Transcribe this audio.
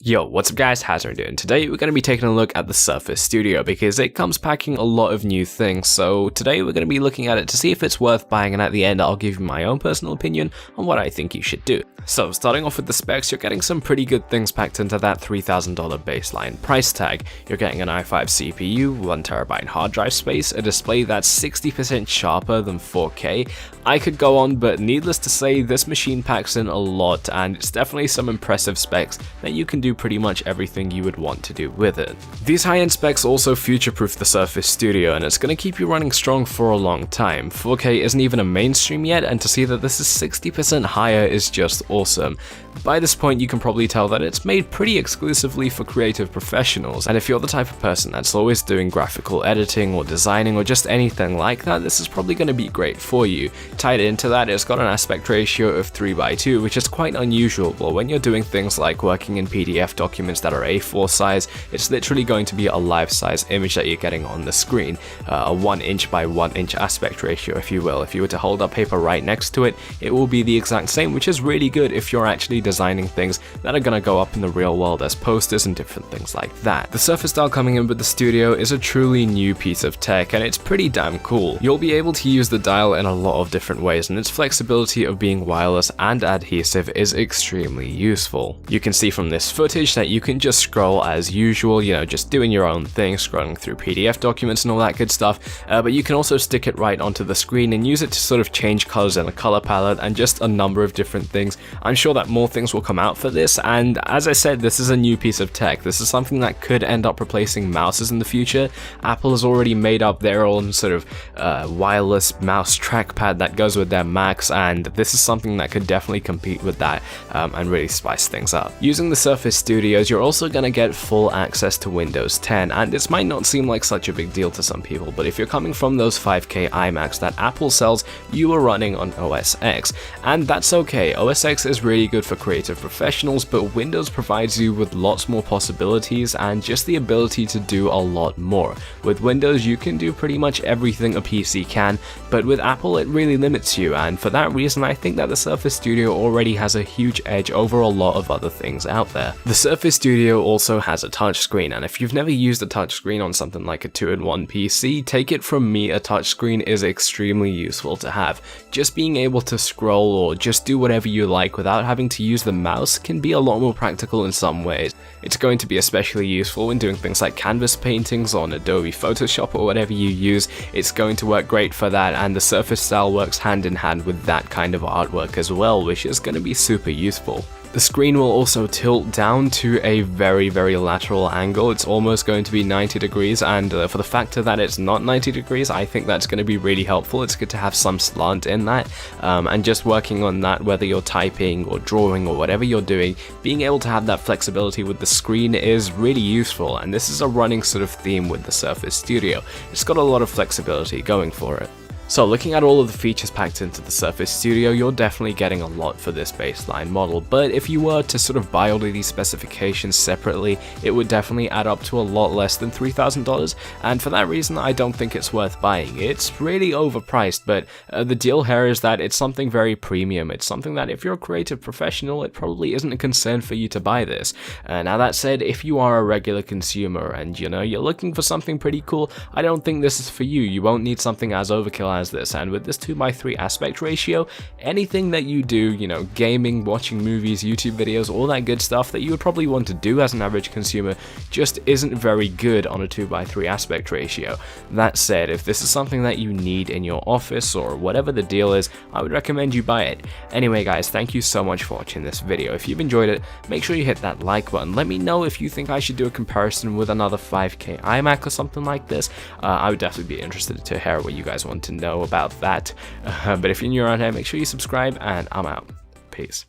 Yo, what's up guys, how's it doing? Today we're going to be taking a look at the Surface Studio because it comes packing a lot of new things, so today we're going to be looking at it to see if it's worth buying, and at the end I'll give you my own personal opinion on what I think you should do. So starting off with the specs, you're getting some pretty good things packed into that $3,000 baseline price tag. You're getting an i5 CPU, 1TB hard drive space, a display that's 60% sharper than 4K. I could go on, but needless to say, this machine packs in a lot, and it's definitely some impressive specs that you can do pretty much everything you would want to do with it. These high-end specs also future-proof the Surface Studio, and it's going to keep you running strong for a long time. 4K isn't even a mainstream yet, and to see that this is 60% higher is just awesome. By this point, you can probably tell that it's made pretty exclusively for creative professionals, and if you're the type of person that's always doing graphical editing or designing or just anything like that, this is probably going to be great for you. Tied into that, it's got an aspect ratio of 3:2, which is quite unusual, but when you're doing things like working in PDF documents that are A4 size, it's literally going to be a life-size image that you're getting on the screen, a 1" by 1" aspect ratio, if you will. If you were to hold up paper right next to it, it will be the exact same, which is really good if you're actually designing things that are going to go up in the real world as posters and different things like that. The Surface Dial coming in with the Studio is a truly new piece of tech, and it's pretty damn cool. You'll be able to use the dial in a lot of different ways, and its flexibility of being wireless and adhesive is extremely useful. You can see from this footage that you can just scroll as usual, just doing your own thing, scrolling through PDF documents and all that good stuff, but you can also stick it right onto the screen and use it to sort of change colors in a color palette and just a number of different things. I'm sure that more things will come out for this, and as I said, this is a new piece of tech. This is something that could end up replacing mouses in the future. Apple has already made up their own sort of wireless mouse trackpad that goes with their Macs, and this is something that could definitely compete with that and really spice things up. Using the Surface Studios, you're also going to get full access to Windows 10, and this might not seem like such a big deal to some people, but if you're coming from those 5K iMacs that Apple sells, you are running on OS X, and that's okay. OS X is really good for creative professionals, but Windows provides you with lots more possibilities and just the ability to do a lot more. With Windows, you can do pretty much everything a PC can, but with Apple, it really limits you, and for that reason, I think that the Surface Studio already has a huge edge over a lot of other things out there. The Surface Studio also has a touchscreen, and if you've never used a touchscreen on something like a 2-in-1 PC, take it from me, a touchscreen is extremely useful to have. Just being able to scroll or just do whatever you like without having to use the mouse can be a lot more practical in some ways. It's going to be especially useful when doing things like canvas paintings on Adobe Photoshop or whatever you use. It's going to work great for that, and the Surface Style works hand in hand with that kind of artwork as well, which is going to be super useful. The screen will also tilt down to a very lateral angle. It's almost going to be 90 degrees, and for the factor that it's not 90 degrees, I think that's going to be really helpful. It's good to have some slant in that, and just working on that, whether you're typing or drawing or whatever you're doing, being able to have that flexibility with the screen is really useful, and this is a running sort of theme with the Surface Studio. It's got a lot of flexibility going for it. So looking at all of the features packed into the Surface Studio, you're definitely getting a lot for this baseline model, but if you were to sort of buy all of these specifications separately, it would definitely add up to a lot less than $3,000, and for that reason I don't think it's worth buying. It's really overpriced, but the deal here is that it's something very premium. It's something that if you're a creative professional, it probably isn't a concern for you to buy this. Now that said, if you are a regular consumer and you're looking for something pretty cool, I don't think this is for you. You won't need something as overkill as this, and with this 2:3 aspect ratio, anything that you do, gaming, watching movies, YouTube videos, all that good stuff that you would probably want to do as an average consumer just isn't very good on a 2:3 aspect ratio. That said, if this is something that you need in your office or whatever the deal is, I would recommend you buy it. Anyway guys, thank you so much for watching this video. If you've enjoyed it, make sure you hit that like button. Let me know if you think I should do a comparison with another 5K iMac or something like this. I would definitely be interested to hear what you guys want to know about that. But if you're new around here, make sure you subscribe, and I'm out. Peace.